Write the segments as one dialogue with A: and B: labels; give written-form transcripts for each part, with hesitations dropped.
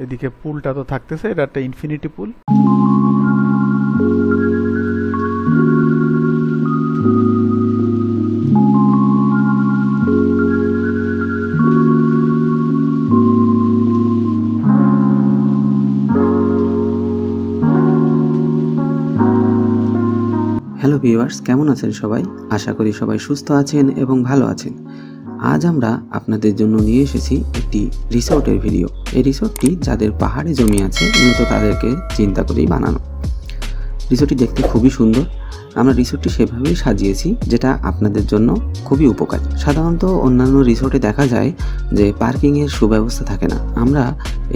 A: এদিকে পুলটা তো থাকতেছে, এটা একটা ইনফিনিটি পুল।
B: হ্যালো ভিউয়ার্স, কেমন আছেন সবাই? আশা করি সবাই সুস্থ আছেন এবং ভালো আছেন। আজ আমরা আপনাদের জন্য নিয়ে এসেছি একটি রিসোর্টের ভিডিও। এই রিসোর্টটি যাদের পাহাড়ে জমি আছে মূলত তাদেরকে চিন্তা করেই বানানো। রিসোর্টটি দেখতে খুবই সুন্দর। আমরা রিসোর্টটি সেভাবেই সাজিয়েছি যেটা আপনাদের জন্য খুবই উপকারী। সাধারণত অন্যান্য রিসোর্টে দেখা যায় যে পার্কিংয়ের সুব্যবস্থা থাকে না। আমরা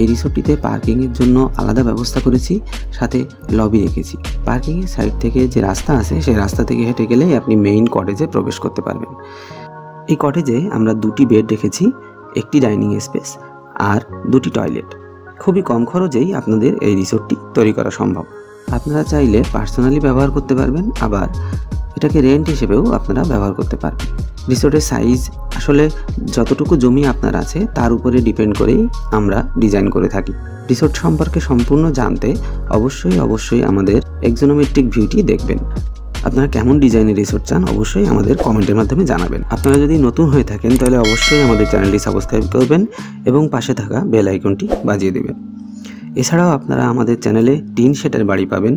B: এই রিসোর্টটিতে পার্কিংয়ের জন্য আলাদা ব্যবস্থা করেছি, সাথে লবি রেখেছি। পার্কিংয়ের সাইড থেকে যে রাস্তা আছে সেই রাস্তা থেকে হেঁটে গেলেই আপনি মেইন কটেজে প্রবেশ করতে পারবেন। এই কটেজে আমরা 2টি বেড রেখেছি, একটি ডাইনিং স্পেস আর 2টি টয়লেট। খুবই কম খরচেই আপনাদের এই রিসোর্টটি তৈরি করা সম্ভব। আপনারা চাইলে পার্সোনালি ব্যবহার করতে পারবেন, আবার এটাকে রেন্ট হিসেবেও আপনারা ব্যবহার করতে পারবেন। রিসোর্টের সাইজ আসলে যতটুকু জমি আপনার আছে তার উপরে ডিপেন্ড করেই আমরা ডিজাইন করে থাকি। রিসোর্ট সম্পর্কে সম্পূর্ণ জানতে অবশ্যই আমাদের এক্সোনোমেট্রিক ভিউটি দেখবেন। আপনারা কেমন ডিজাইনের রিসোর্ট চান অবশ্যই আমাদের কমেন্টের মাধ্যমে জানাবেন। আপনারা যদি নতুন হয়ে থাকেন তাহলে অবশ্যই আমাদের চ্যানেলটি সাবস্ক্রাইব করবেন এবং পাশে থাকা বেল আইকনটি বাজিয়ে দেবেন। এছাড়াও আপনারা আমাদের চ্যানেলে টিন শেডের বাড়ি পাবেন,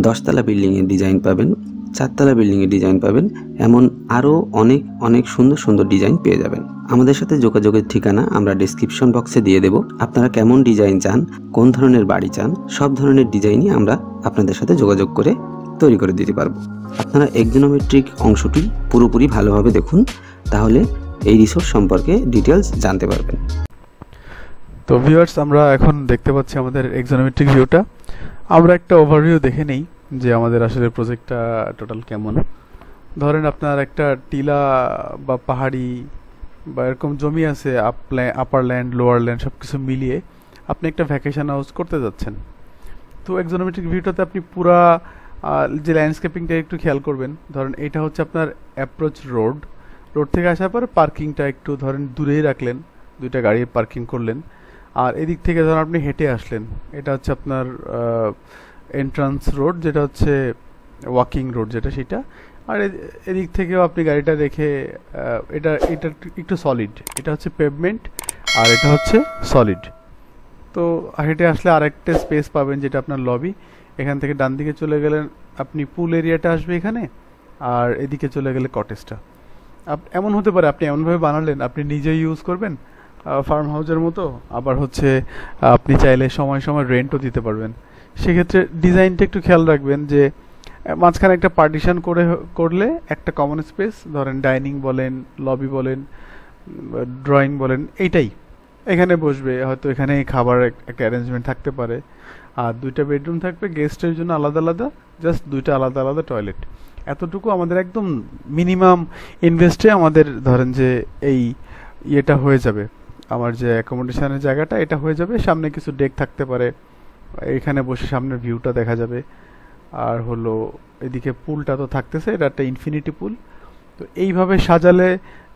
B: 10তলা বিল্ডিংয়ের ডিজাইন পাবেন, 4তলা বিল্ডিংয়ের ডিজাইন পাবেন, এমন আরও অনেক সুন্দর ডিজাইন পেয়ে যাবেন। আমাদের সাথে যোগাযোগের ঠিকানা আমরা ডেসক্রিপশন বক্সে দিয়ে দেব। আপনারা কেমন ডিজাইন চান, কোন ধরনের বাড়ি চান, সব ধরনের ডিজাইনই আমরা আপনাদের সাথে যোগাযোগ করে তৈরি করে দিতে পারবো। আপনারা এক্সোনোমেট্রিক অংশটি পুরোপুরি ভালোভাবে দেখুন, তাহলে এই রিসোর্ট সম্পর্কে ডিটেলস জানতে পারবেন।
A: তো ভিউয়ার্স, আমরা এখন দেখতে পাচ্ছি আমাদের এক্সোনোমেট্রিক ভিউটা। আমরা একটা ওভারভিউ দেখে নেই যে আমাদের আসলে প্রজেক্টটা টোটাল কেমন। ধরেন আপনার একটা টিলা বা পাহাড়ি বা এরকম জমি আছে, আপার ল্যান্ড লোয়ার ল্যান্ড সব কিছু মিলিয়ে আপনি একটা ভ্যাকেশন হাউস করতে যাচ্ছেন। তো এক্সোনোমেট্রিক ভিউটাতে আপনি পুরা যে ল্যান্ডস্কেপিংটা একটু খেয়াল করবেন। ধরেন এটা হচ্ছে আপনার অ্যাপ্রোচ রোড থেকে আসার পরে পার্কিংটা একটু ধরেন দূরেই রাখলেন, 2টা গাড়ি পার্কিং করলেন। আর এদিক থেকে ধরেন আপনি হেঁটে আসলেন, এটা হচ্ছে আপনার এন্ট্রান্স রোড, যেটা হচ্ছে ওয়াকিং রোড যেটা সেটা। আর এদিক থেকেও আপনি গাড়িটা রেখে এটা একটু সলিড, এটা হচ্ছে পেভমেন্ট আর এটা হচ্ছে সলিড। তো হেঁটে আসলে আরেকটা স্পেস পাবেন যেটা আপনার লবি। এখান থেকে ডান দিকে চলে গেলেন আপনি পুল এরিয়াটা আসবে এখানে, আর এদিকে চলে গেলে কটেজটা। এমন হতে পারে আপনি এমনভাবে বানালেন আপনি নিজেই ইউজ করবেন ফার্ম হাউসের মতো, আবার হচ্ছে আপনি চাইলে সময় রেন্টও দিতে পারবেন। সেক্ষেত্রে ডিজাইনটা একটু খেয়াল রাখবেন যে মাঝখানে একটা পার্টিশন করলে একটা কমন স্পেস, ধরেন ডাইনিং বলেন, লবি বলেন, ড্রয়িং বলেন, এইটাই এখানে বসবে। হয়তো এখানে খাবার একটা অ্যারেঞ্জমেন্ট থাকতে পারে। আর 2টা বেডরুম থাকবে গেস্টের জন্য আলাদা, জাস্ট 2টা আলাদা টয়লেট। এতটুকু আমাদের একদম মিনিমাম ইনভেস্টে আমাদের ধরেন যে এই ইয়েটা হয়ে যাবে। আমার যে অ্যাকোমোডেশনের জায়গাটা এটা হয়ে যাবে। সামনে কিছু ডেক থাকতে পারে, এখানে বসে সামনের ভিউটা দেখা যাবে। আর হলো এদিকে পুলটা তো থাকতেছে, এটা একটা ইনফিনিটি পুল। তো এইভাবে সাজালে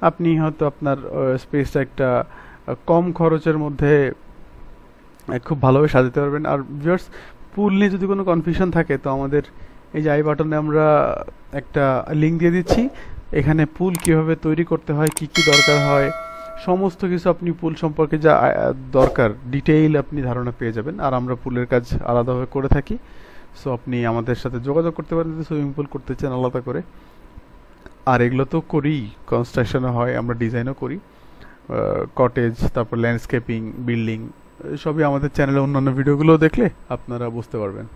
A: আপনি হয়তো আপনার স্পেসটা একটা কম খরচের মধ্যে খুব ভালোভাবে সাজাতে পারবেন। আর ভিউয়ার্স, পুল নিয়ে যদি কোনো কনফিউশন থাকে তো আমাদের এই যে আই বাটনে আমরা একটা লিঙ্ক দিয়ে দিচ্ছি। এখানে পুল কীভাবে তৈরি করতে হয়, কি দরকার হয়, সমস্ত কিছু আপনি পুল সম্পর্কে যা দরকার ডিটেইল আপনি ধারণা পেয়ে যাবেন। আর আমরা পুলের কাজ আলাদাভাবে করে থাকি। সো আপনি আমাদের সাথে যোগাযোগ করতে পারেন যদি সুইমিং পুল করতে চান আলাদা করে। আর এগুলো তো করি, কনস্ট্রাকশনও হয়, আমরা ডিজাইনও করি, কটেজ, তারপর ল্যান্ডস্কেপিং, বিল্ডিং, সবই আমাদের চ্যানেলে অন্যান্য ভিডিওগুলো দেখলে আপনারা বুঝতে পারবেন।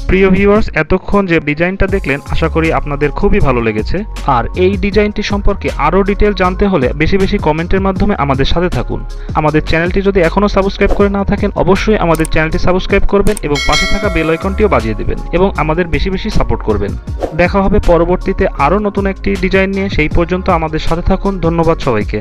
C: প্রিয় ভিউয়ার্স, এতক্ষণ যে ডিজাইনটা দেখলেন আশা করি আপনাদের খুবই ভালো লেগেছে। আর এই ডিজাইনটি সম্পর্কে আরও ডিটেল জানতে হলে বেশি কমেন্টের মাধ্যমে আমাদের সাথে থাকুন। আমাদের চ্যানেলটি যদি এখনও সাবস্ক্রাইব করে না থাকেন অবশ্যই আমাদের চ্যানেলটি সাবস্ক্রাইব করবেন এবং পাশে থাকা বেল আইকনটিও বাজিয়ে দেবেন এবং আমাদের বেশি সাপোর্ট করবেন। দেখা হবে পরবর্তীতে আরও নতুন একটি ডিজাইন নিয়ে। সেই পর্যন্ত আমাদের সাথে থাকুন। ধন্যবাদ সবাইকে।